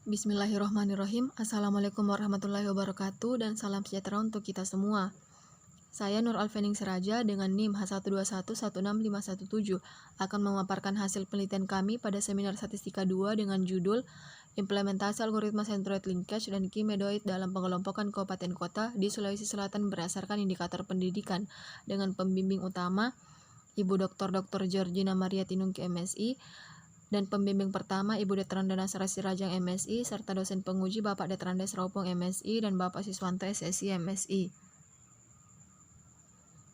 Bismillahirrohmanirrohim. Assalamualaikum warahmatullahi wabarakatuh dan salam sejahtera untuk kita semua. Saya Nur Alfening Seraja dengan NIM H121165117 akan memaparkan hasil penelitian kami pada seminar statistika 2 dengan judul Implementasi Algoritma Centroid Linkage dan Kimedoid dalam pengelompokan kabupaten kota di Sulawesi Selatan berdasarkan indikator pendidikan dengan pembimbing utama Ibu Dr. Georgina Maria Tinungki MSI dan pembimbing pertama Ibu Detranda Nasrasi Rajang MSI serta dosen penguji Bapak Detranda Seropong MSI dan Bapak Siswanto SSI MSI.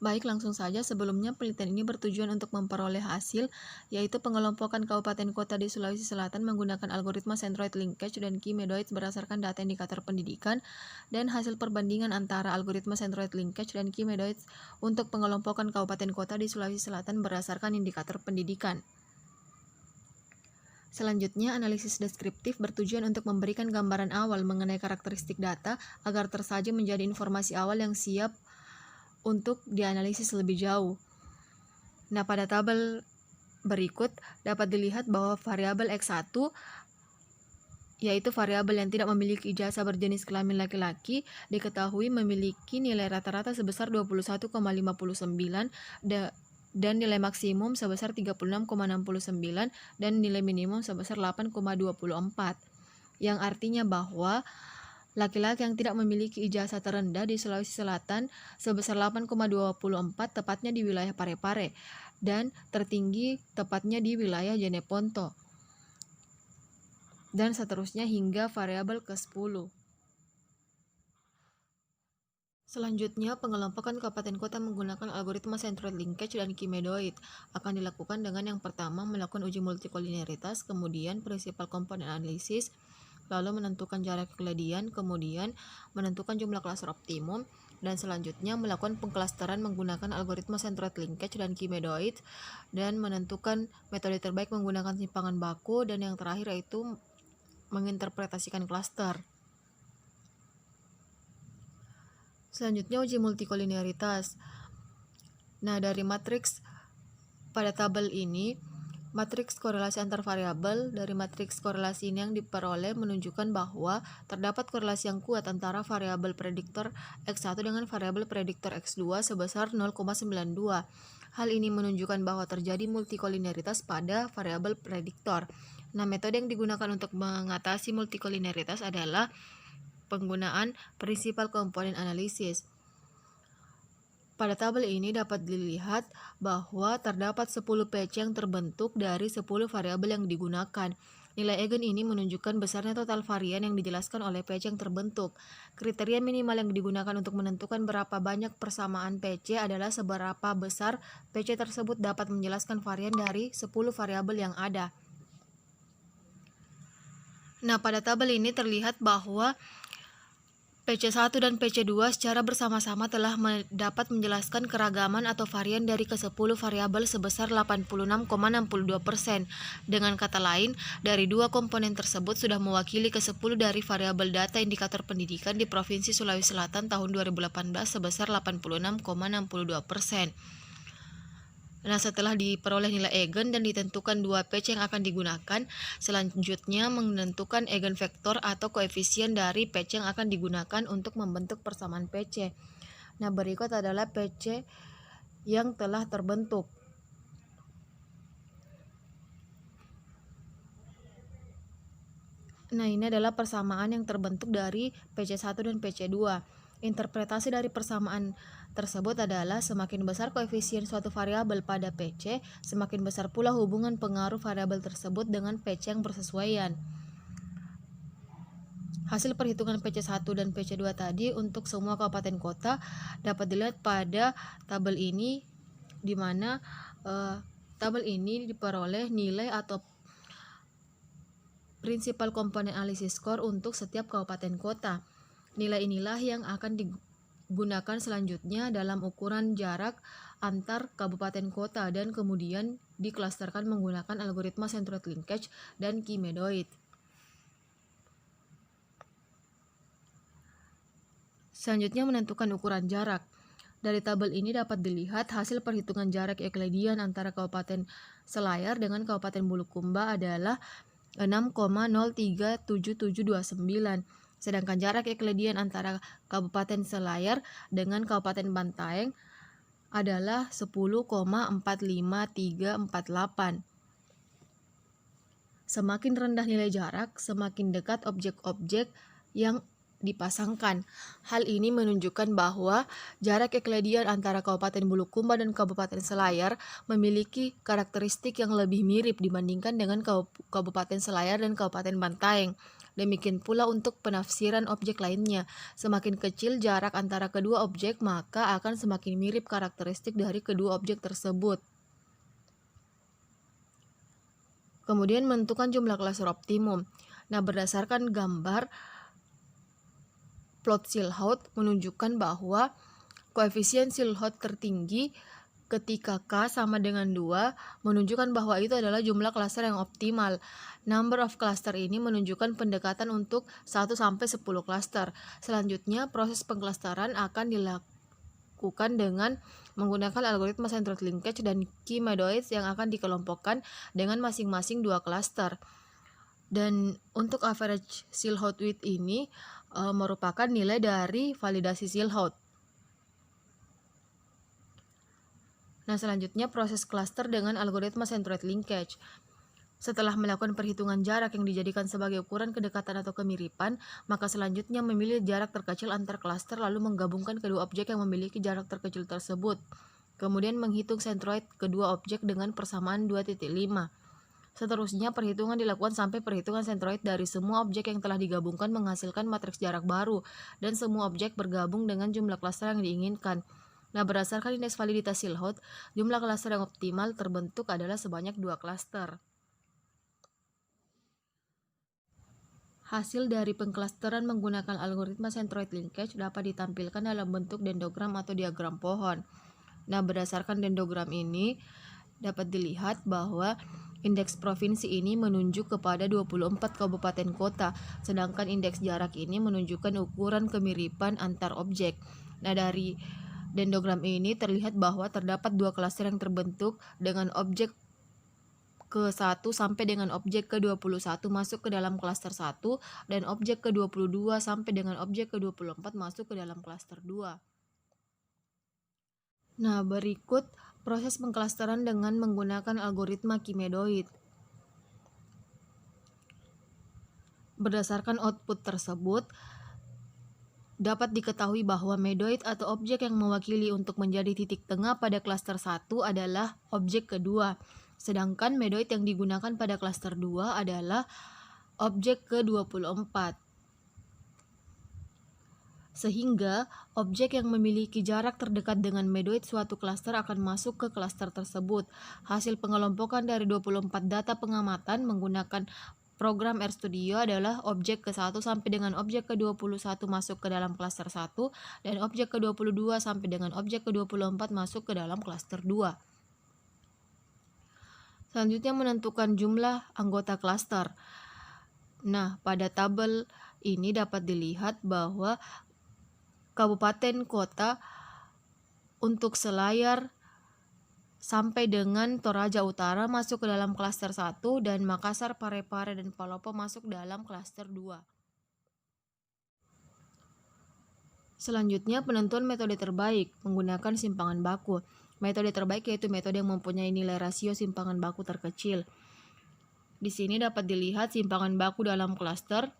Baik, langsung saja. Sebelumnya penelitian ini bertujuan untuk memperoleh hasil, yaitu pengelompokan kabupaten kota di Sulawesi Selatan menggunakan algoritma Centroid Linkage dan Kimedoid berdasarkan data indikator pendidikan dan hasil perbandingan antara algoritma Centroid Linkage dan Kimedoid untuk pengelompokan kabupaten kota di Sulawesi Selatan berdasarkan indikator pendidikan. Selanjutnya, analisis deskriptif bertujuan untuk memberikan gambaran awal mengenai karakteristik data agar tersaji menjadi informasi awal yang siap untuk dianalisis lebih jauh. Nah, pada tabel berikut dapat dilihat bahwa variabel X1 yaitu variabel yang tidak memiliki ijazah berjenis kelamin laki-laki diketahui memiliki nilai rata-rata sebesar 21,59 dan nilai maksimum sebesar 36,69 dan nilai minimum sebesar 8,24, yang artinya bahwa laki-laki yang tidak memiliki ijazah terendah di Sulawesi Selatan sebesar 8,24 tepatnya di wilayah Parepare dan tertinggi tepatnya di wilayah Jeneponto, dan seterusnya hingga variabel ke-10. Selanjutnya, pengelompokan kabupaten kota menggunakan algoritma Centroid Linkage dan Kimedoid akan dilakukan dengan yang pertama melakukan uji multikolineritas, kemudian prinsipal komponen analisis, lalu menentukan jarak kekeladian, kemudian menentukan jumlah klaster optimum, dan selanjutnya melakukan pengklasteran menggunakan algoritma Centroid Linkage dan Kimedoid dan menentukan metode terbaik menggunakan simpangan baku, dan yang terakhir yaitu menginterpretasikan klaster. Selanjutnya uji multikolineritas. Nah, dari matriks pada tabel ini, matriks korelasi antar variabel dari matriks korelasi ini yang diperoleh menunjukkan bahwa terdapat korelasi yang kuat antara variabel prediktor X1 dengan variabel prediktor X2 sebesar 0,92. Hal ini menunjukkan bahwa terjadi multikolineritas pada variabel prediktor. Nah, metode yang digunakan untuk mengatasi multikolineritas adalah penggunaan prinsipal komponen analisis. Pada tabel ini dapat dilihat bahwa terdapat 10 PC yang terbentuk dari 10 variabel yang digunakan. Nilai eigen ini menunjukkan besarnya total varian yang dijelaskan oleh PC yang terbentuk. Kriteria minimal yang digunakan untuk menentukan berapa banyak persamaan PC adalah seberapa besar PC tersebut dapat menjelaskan varian dari 10 variabel yang ada. Nah, pada tabel ini terlihat bahwa PC1 dan PC2 secara bersama-sama telah dapat menjelaskan keragaman atau varian dari ke-10 variabel sebesar 86,62%. Dengan kata lain, dari dua komponen tersebut sudah mewakili ke-10 dari variabel data indikator pendidikan di Provinsi Sulawesi Selatan tahun 2018 sebesar 86,62%. Nah, setelah diperoleh nilai eigen dan ditentukan dua PC yang akan digunakan, selanjutnya menentukan eigenvektor atau koefisien dari PC yang akan digunakan untuk membentuk persamaan PC. Nah, berikut adalah PC yang telah terbentuk. Nah, ini adalah persamaan yang terbentuk dari PC1 dan PC2. Interpretasi dari persamaan tersebut adalah semakin besar koefisien suatu variabel pada PC, semakin besar pula hubungan pengaruh variabel tersebut dengan PC yang bersesuaian. Hasil perhitungan PC1 dan PC2 tadi untuk semua kabupaten kota dapat dilihat pada tabel ini, di mana tabel ini diperoleh nilai atau prinsipal komponen analisis skor untuk setiap kabupaten kota. Nilai inilah yang akan digunakan selanjutnya dalam ukuran jarak antar kabupaten kota dan kemudian diklasterkan menggunakan algoritma Centroid Linkage dan Kimedoid. Selanjutnya menentukan ukuran jarak. Dari tabel ini dapat dilihat hasil perhitungan jarak euclidean antara Kabupaten Selayar dengan Kabupaten Bulukumba adalah 6,037729. Sedangkan jarak Euclidean antara Kabupaten Selayar dengan Kabupaten Bantaeng adalah 10,45348. Semakin rendah nilai jarak, semakin dekat objek-objek yang dipasangkan. Hal ini menunjukkan bahwa jarak Euclidean antara Kabupaten Bulukumba dan Kabupaten Selayar memiliki karakteristik yang lebih mirip dibandingkan dengan Kabupaten Selayar dan Kabupaten Bantaeng. Demikian pula untuk penafsiran objek lainnya. Semakin kecil jarak antara kedua objek, maka akan semakin mirip karakteristik dari kedua objek tersebut. Kemudian menentukan jumlah klaster optimum. Nah, berdasarkan gambar plot Silhouette menunjukkan bahwa koefisien Silhouette tertinggi ketika K sama dengan 2 menunjukkan bahwa itu adalah jumlah klaster yang optimal. Number of cluster ini menunjukkan pendekatan untuk 1-10 klaster. Selanjutnya, proses pengklasteran akan dilakukan dengan menggunakan algoritma centroid linkage dan key medoids yang akan dikelompokkan dengan masing-masing 2 klaster. Dan untuk average Silhouette width ini merupakan nilai dari validasi Silhouette. Nah, selanjutnya proses cluster dengan algoritma centroid linkage. Setelah melakukan perhitungan jarak yang dijadikan sebagai ukuran kedekatan atau kemiripan, maka selanjutnya memilih jarak terkecil antar klaster lalu menggabungkan kedua objek yang memiliki jarak terkecil tersebut. Kemudian menghitung centroid kedua objek dengan persamaan 2.5. Seterusnya, perhitungan dilakukan sampai perhitungan centroid dari semua objek yang telah digabungkan menghasilkan matriks jarak baru, dan semua objek bergabung dengan jumlah klaster yang diinginkan. Nah, berdasarkan indeks validitas Silhouette, jumlah klaster yang optimal terbentuk adalah sebanyak 2 klaster. Hasil dari pengklasteran menggunakan algoritma centroid linkage dapat ditampilkan dalam bentuk dendrogram atau diagram pohon. Nah, berdasarkan dendrogram ini dapat dilihat bahwa indeks provinsi ini menunjuk kepada 24 kabupaten kota, sedangkan indeks jarak ini menunjukkan ukuran kemiripan antar objek. Nah, dari dendrogram ini terlihat bahwa terdapat 2 klaster yang terbentuk dengan objek ke-1 sampai dengan objek ke-21 masuk ke dalam klaster 1 dan objek ke-22 sampai dengan objek ke-24 masuk ke dalam klaster 2. Nah, berikut proses pengklasteran dengan menggunakan algoritma kimedoid. Berdasarkan output tersebut, dapat diketahui bahwa medoid atau objek yang mewakili untuk menjadi titik tengah pada klaster 1 adalah objek kedua, sedangkan medoid yang digunakan pada klaster 2 adalah objek ke-24. Sehingga objek yang memiliki jarak terdekat dengan medoid suatu klaster akan masuk ke klaster tersebut. Hasil pengelompokan dari 24 data pengamatan menggunakan program RStudio adalah objek ke-1 sampai dengan objek ke-21 masuk ke dalam klaster 1 dan objek ke-22 sampai dengan objek ke-24 masuk ke dalam klaster 2. Selanjutnya menentukan jumlah anggota klaster. Nah, pada tabel ini dapat dilihat bahwa kabupaten kota untuk Selayar sampai dengan Toraja Utara masuk ke dalam klaster 1 dan Makassar, Parepare, dan Palopo masuk dalam klaster 2. Selanjutnya penentuan metode terbaik menggunakan simpangan baku. Metode terbaik yaitu metode yang mempunyai nilai rasio simpangan baku terkecil. Di sini dapat dilihat simpangan baku dalam klaster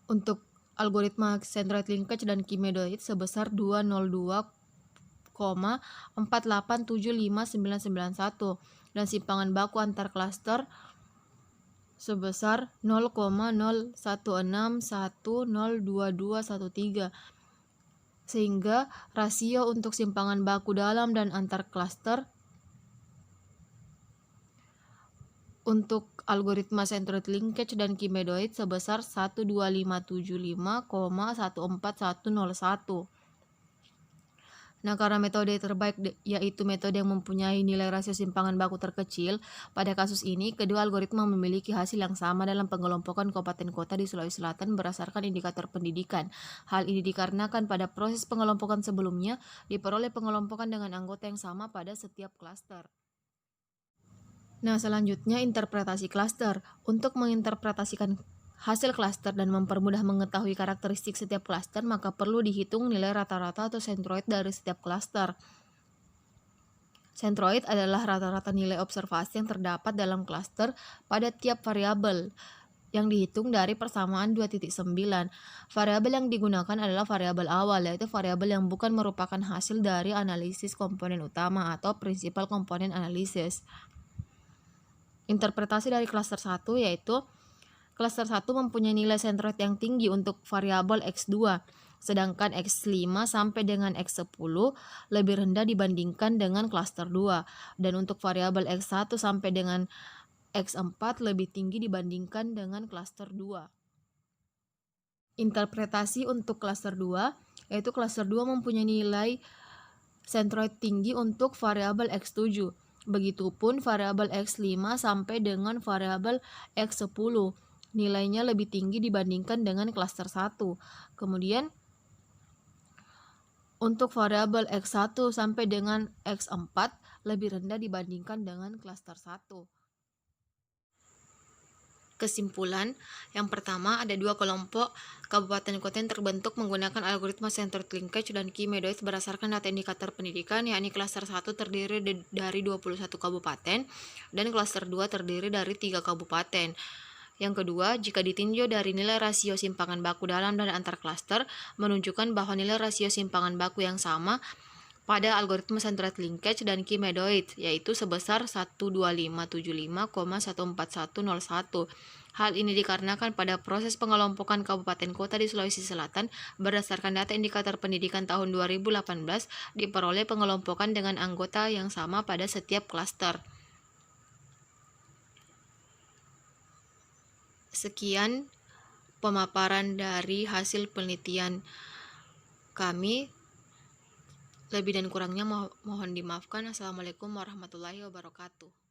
untuk algoritma centroid linkage dan kimedoid sebesar 202,4875991 dan simpangan baku antar klaster sebesar 0,0161022213, sehingga rasio untuk simpangan baku dalam dan antar klaster untuk algoritma centroid linkage dan kimedoid sebesar 12575,14101. Nah, karena metode terbaik yaitu metode yang mempunyai nilai rasio simpangan baku terkecil, pada kasus ini kedua algoritma memiliki hasil yang sama dalam pengelompokan kabupaten kota di Sulawesi Selatan berdasarkan indikator pendidikan. Hal ini dikarenakan pada proses pengelompokan sebelumnya diperoleh pengelompokan dengan anggota yang sama pada setiap klaster. Nah, selanjutnya interpretasi klaster. Untuk menginterpretasikan hasil klaster dan mempermudah mengetahui karakteristik setiap klaster, maka perlu dihitung nilai rata-rata atau sentroid dari setiap klaster. Sentroid adalah rata-rata nilai observasi yang terdapat dalam klaster pada tiap variabel yang dihitung dari persamaan 2.9. Variabel yang digunakan adalah variabel awal, yaitu variabel yang bukan merupakan hasil dari analisis komponen utama atau principal component analysis. Interpretasi dari klaster 1 yaitu klaster 1 mempunyai nilai sentroid yang tinggi untuk variabel X2, sedangkan X5 sampai dengan X10 lebih rendah dibandingkan dengan klaster 2, dan untuk variabel X1 sampai dengan X4 lebih tinggi dibandingkan dengan klaster 2. Interpretasi untuk klaster 2 yaitu klaster 2 mempunyai nilai sentroid tinggi untuk variabel X7. Begitupun variabel X5 sampai dengan variabel X10 nilainya lebih tinggi dibandingkan dengan klaster 1. Kemudian untuk variabel X1 sampai dengan X4 lebih rendah dibandingkan dengan klaster 1. Kesimpulan, yang pertama, ada dua kelompok kabupaten kota yang terbentuk menggunakan algoritma centered linkage dan key medoids berdasarkan data indikator pendidikan, yakni klaster 1 terdiri dari 21 kabupaten dan klaster 2 terdiri dari 3 kabupaten. Yang kedua, jika ditinjau dari nilai rasio simpangan baku dalam dan antar klaster, menunjukkan bahwa nilai rasio simpangan baku yang sama pada algoritma centered linkage dan key medoid, yaitu sebesar 12575,14101. Hal ini dikarenakan pada proses pengelompokan kabupaten kota di Sulawesi Selatan berdasarkan data indikator pendidikan tahun 2018 diperoleh pengelompokan dengan anggota yang sama pada setiap klaster. Sekian pemaparan dari hasil penelitian kami. Lebih dan kurangnya mohon dimaafkan. Assalamualaikum warahmatullahi wabarakatuh.